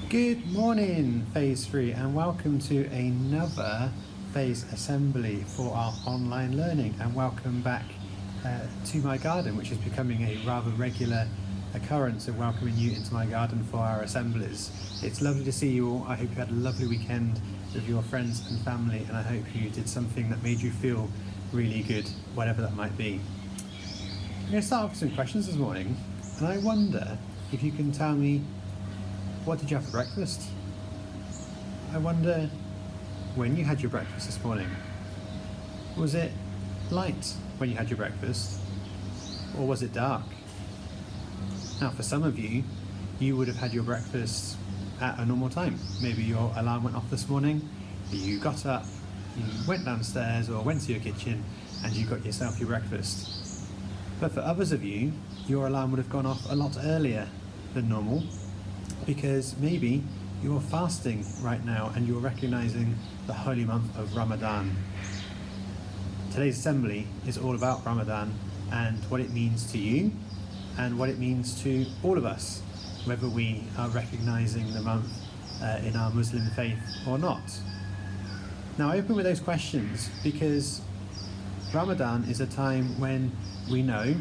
Good morning, Phase 3, and welcome to another Phase Assembly for our online learning. And welcome back to my garden, which is becoming a rather regular occurrence of welcoming you into my garden for our assemblies. It's lovely to see you all. I hope you had a lovely weekend with your friends and family, and I hope you did something that made you feel really good, whatever that might be. I'm going to start off with some questions this morning, and I wonder if you can tell me, what did you have for breakfast? I wonder when you had your breakfast this morning. Was it light when you had your breakfast, or was it dark? Now, for some of you, you would have had your breakfast at a normal time. Maybe your alarm went off this morning, you got up, you went downstairs or went to your kitchen and you got yourself your breakfast. But for others of you, your alarm would have gone off a lot earlier than normal, because maybe you're fasting right now and you're recognizing the holy month of Ramadan. Today's assembly is all about Ramadan and what it means to you and what it means to all of us, whether we are recognizing the month in our Muslim faith or not. Now, I open with those questions because Ramadan is a time when we know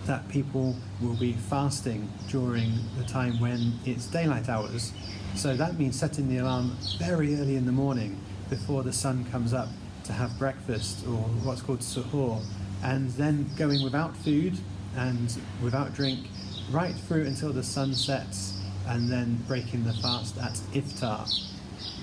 that people will be fasting during the time when it's daylight hours. So that means setting the alarm very early in the morning before the sun comes up to have breakfast, or what's called suhoor, and then going without food and without drink right through until the sun sets, and then breaking the fast at iftar.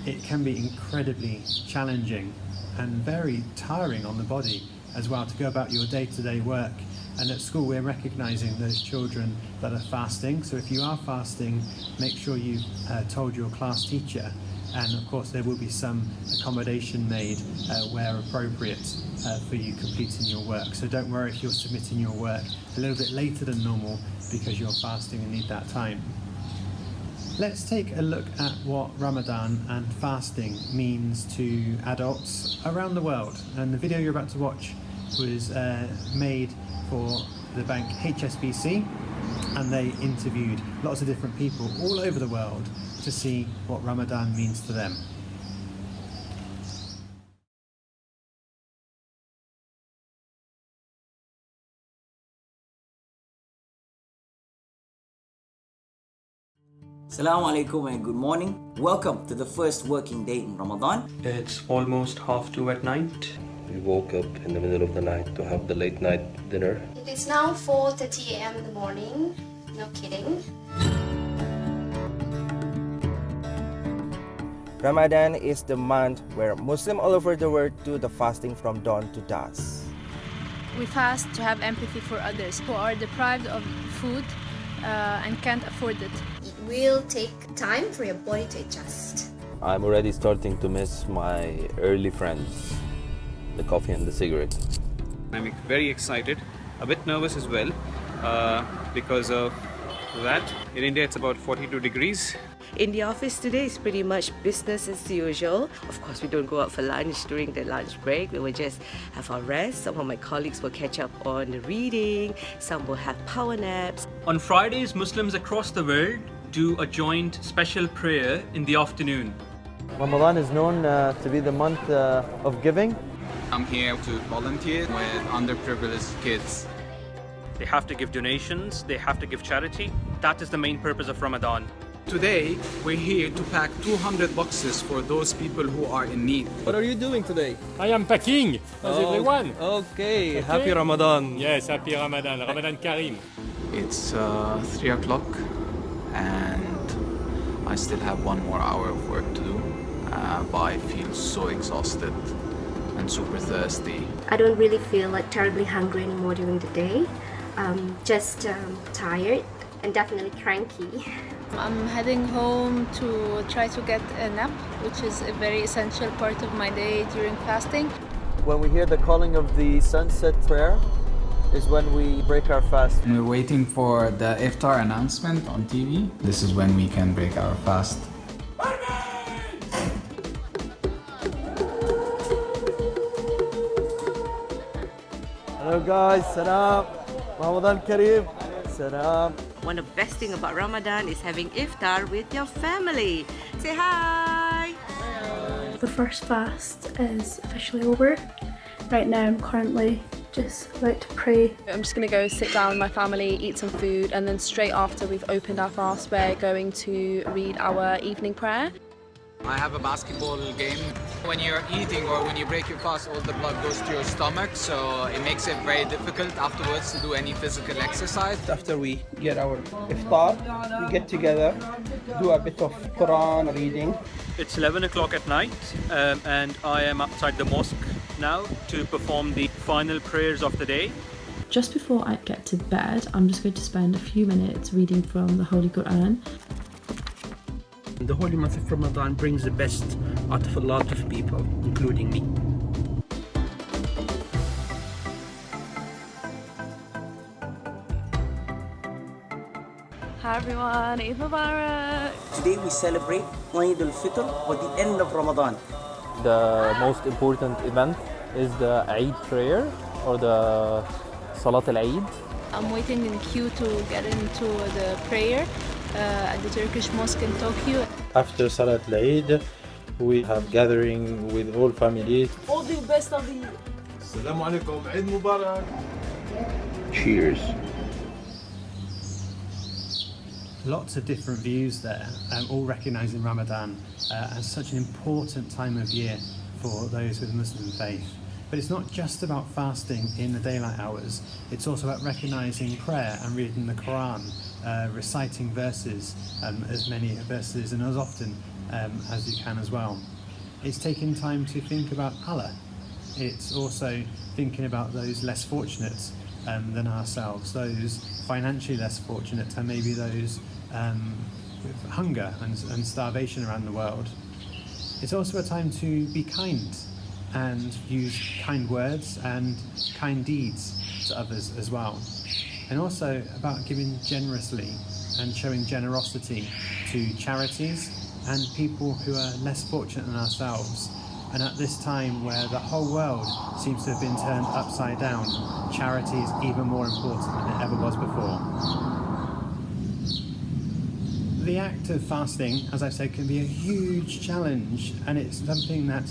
It can be incredibly challenging and very tiring on the body as well to go about your day-to-day work. And at school, we're recognizing those children that are fasting. So if you are fasting, make sure you've told your class teacher. And of course, there will be some accommodation made where appropriate for you completing your work. So don't worry if you're submitting your work a little bit later than normal because you're fasting and need that time. Let's take a look at what Ramadan and fasting means to adults around the world. And the video you're about to watch was made for the bank HSBC, and they interviewed lots of different people all over the world to see what Ramadan means to them. Assalamu alaikum and good morning. Welcome to the first working day in Ramadan. It's almost 1:30 at night. We woke up in the middle of the night to have the late night dinner. It is now 4:30 a.m. in the morning. No kidding. Ramadan is the month where Muslims all over the world do the fasting from dawn to dusk. We fast to have empathy for others who are deprived of food and can't afford it. It will take time for your body to adjust. I'm already starting to miss my early friends, the coffee and the cigarette. I'm very excited, a bit nervous as well, because of that. In India, it's about 42 degrees. In the office today is pretty much business as usual. Of course, we don't go out for lunch during the lunch break. We will just have our rest. Some of my colleagues will catch up on the reading. Some will have power naps. On Fridays, Muslims across the world do a joint special prayer in the afternoon. Ramadan is known to be the month of giving. I'm here to volunteer with underprivileged kids. They have to give donations, they have to give charity. That is the main purpose of Ramadan. Today, we're here to pack 200 boxes for those people who are in need. What are you doing today? I am packing, as everyone. Okay, happy Ramadan. Yes, happy Ramadan, Ramadan Kareem. It's 3 o'clock and I still have 1 more hour of work to do, but I feel so exhausted and super thirsty. I don't really feel like terribly hungry anymore during the day. Just tired and definitely cranky. I'm heading home to try to get a nap, which is a very essential part of my day during fasting. When we hear the calling of the sunset prayer is when we break our fast. We're waiting for the iftar announcement on TV. This is when we can break our fast. Hello guys, salam. Ramadan Kareem. Salam. One of the best things about Ramadan is having iftar with your family. Say hi! The first fast is officially over. Right now I'm currently just about to pray. I'm just going to go sit down with my family, eat some food, and then straight after we've opened our fast, we're going to read our evening prayer. I have a basketball game. When you're eating or when you break your fast, all the blood goes to your stomach, so it makes it very difficult afterwards to do any physical exercise. After we get our iftar, we get together, do a bit of Quran reading. It's 11 o'clock at night, and I am outside the mosque now to perform the final prayers of the day. Just before I get to bed, I'm just going to spend a few minutes reading from the Holy Quran. The holy month of Ramadan brings the best out of a lot of people, including me. Hi everyone, Eid Mubarak! Today we celebrate Eid al-Fitr or the end of Ramadan. The most important event is the Eid prayer or the Salat al-Eid. I'm waiting in queue to get into the prayer at the Turkish mosque in Tokyo. After Salat al-Eid, we have gathering with all families. All the best of the Assalamu alaikum, Eid Mubarak. Cheers. Lots of different views there, all recognising Ramadan as such an important time of year for those with Muslim faith. But it's not just about fasting in the daylight hours, it's also about recognising prayer and reading the Quran, reciting verses, as many verses and as often as you can as well. It's taking time to think about Allah. It's also thinking about those less fortunate than ourselves, those financially less fortunate, and maybe those with hunger and starvation around the world. It's also a time to be kind and use kind words and kind deeds to others as well. And also about giving generously and showing generosity to charities and people who are less fortunate than ourselves. And at this time where the whole world seems to have been turned upside down, charity is even more important than it ever was before. The act of fasting, as I've said, can be a huge challenge, and it's something that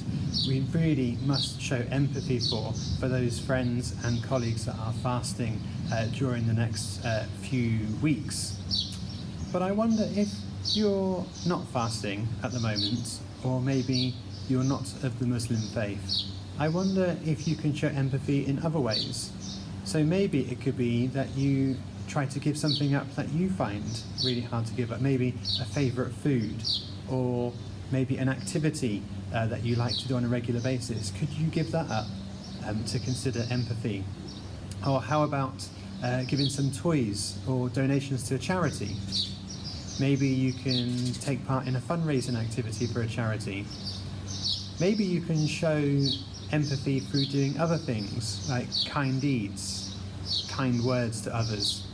we really must show empathy for those friends and colleagues that are fasting during the next few weeks. But I wonder if you're not fasting at the moment, or maybe you're not of the Muslim faith, I wonder if you can show empathy in other ways. So maybe it could be that you try to give something up that you find really hard to give up, maybe a favourite food, or maybe an activity that you like to do on a regular basis. Could you give that up to consider empathy? Or how about giving some toys or donations to a charity? Maybe you can take part in a fundraising activity for a charity. Maybe you can show empathy through doing other things like kind deeds, kind words to others.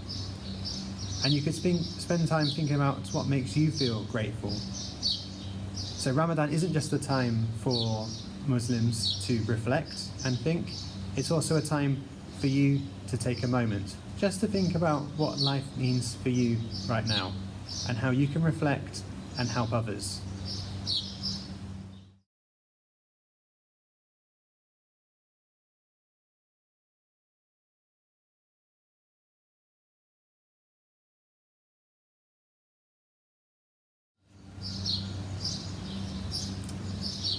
And you could spend time thinking about what makes you feel grateful. So Ramadan isn't just a time for Muslims to reflect and think, it's also a time for you to take a moment just to think about what life means for you right now and how you can reflect and help others.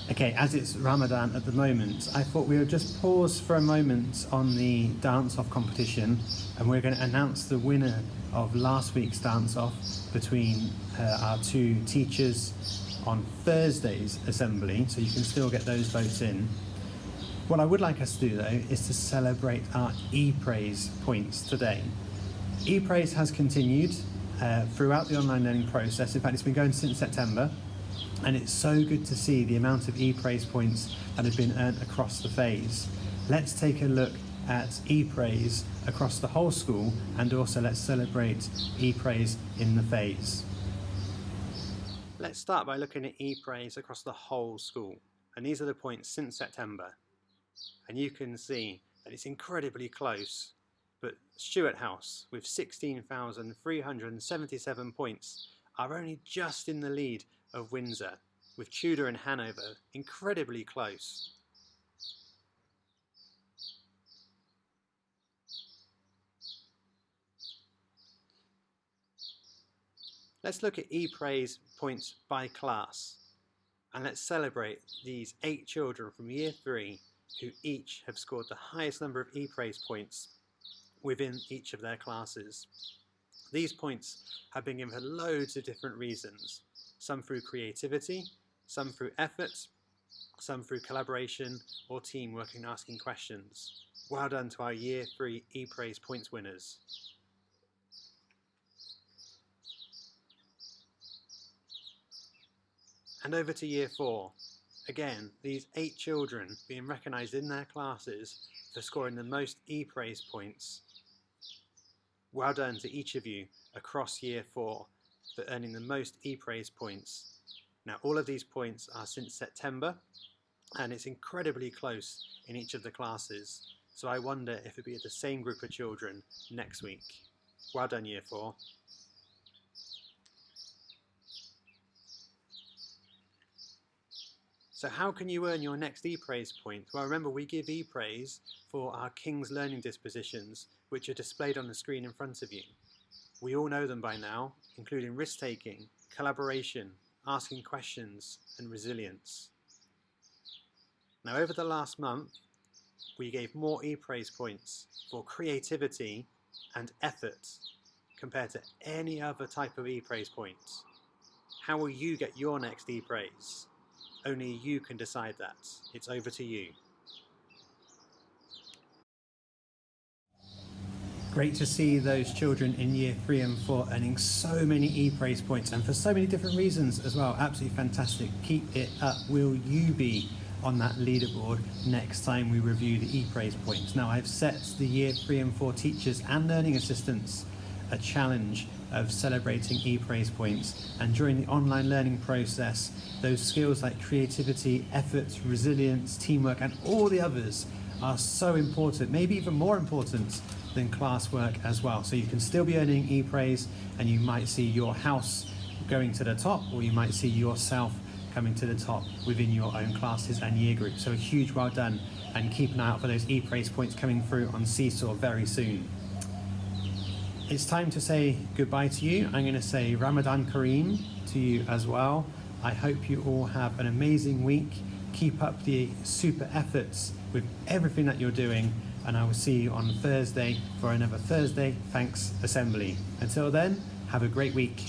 Okay, as it's Ramadan at the moment, I thought we would just pause for a moment on the dance-off competition, and we're going to announce the winner of last week's dance-off between our two teachers on Thursday's assembly, so you can still get those votes in. What I would like us to do, though, is to celebrate our e-praise points today. E-praise has continued throughout the online learning process. In fact, it's been going since September. And it's so good to see the amount of e-praise points that have been earned across the phase. Let's take a look at e-praise across the whole school, and also let's celebrate e-praise in the phase. Let's start by looking at e-praise across the whole school. And these are the points since September. And you can see that it's incredibly close. But Stuart House, with 16,377 points, are only just in the lead of Windsor, with Tudor and Hanover incredibly close. Let's look at ePraise points by class, and let's celebrate these 8 children from Year 3 who each have scored the highest number of ePraise points within each of their classes. These points have been given for loads of different reasons, some through creativity, some through effort, some through collaboration or teamwork in asking questions. Well done to our Year 3 ePraise points winners. And over to Year 4. Again, these 8 children being recognised in their classes for scoring the most ePraise points. Well done to each of you across Year 4 for earning the most ePraise points. Now, all of these points are since September, and it's incredibly close in each of the classes. So I wonder if it'll be the same group of children next week. Well done, Year 4. So how can you earn your next ePraise point? Well, remember, we give ePraise for our King's Learning dispositions, which are displayed on the screen in front of you. We all know them by now, including risk-taking, collaboration, asking questions, and resilience. Now, over the last month, we gave more ePraise points for creativity and effort compared to any other type of ePraise point. How will you get your next ePraise? Only you can decide that. It's over to you. Great to see those children in Year 3 and 4 earning so many ePraise points, and for so many different reasons as well. Absolutely fantastic. Keep it up. Will you be on that leaderboard next time we review the ePraise points? Now, I've set the Year 3 and 4 teachers and learning assistants a challenge of celebrating ePraise points, and during the online learning process, those skills like creativity, effort, resilience, teamwork, and all the others are so important, maybe even more important than classwork as well. So you can still be earning ePraise, and you might see your house going to the top, or you might see yourself coming to the top within your own classes and year groups. So a huge well done, and keep an eye out for those ePraise points coming through on Seesaw very soon. It's time to say goodbye to you. I'm going to say Ramadan Kareem to you as well. I hope you all have an amazing week. Keep up the super efforts with everything that you're doing, and I will see you on Thursday for another Thursday Thanks Assembly. Until then, have a great week.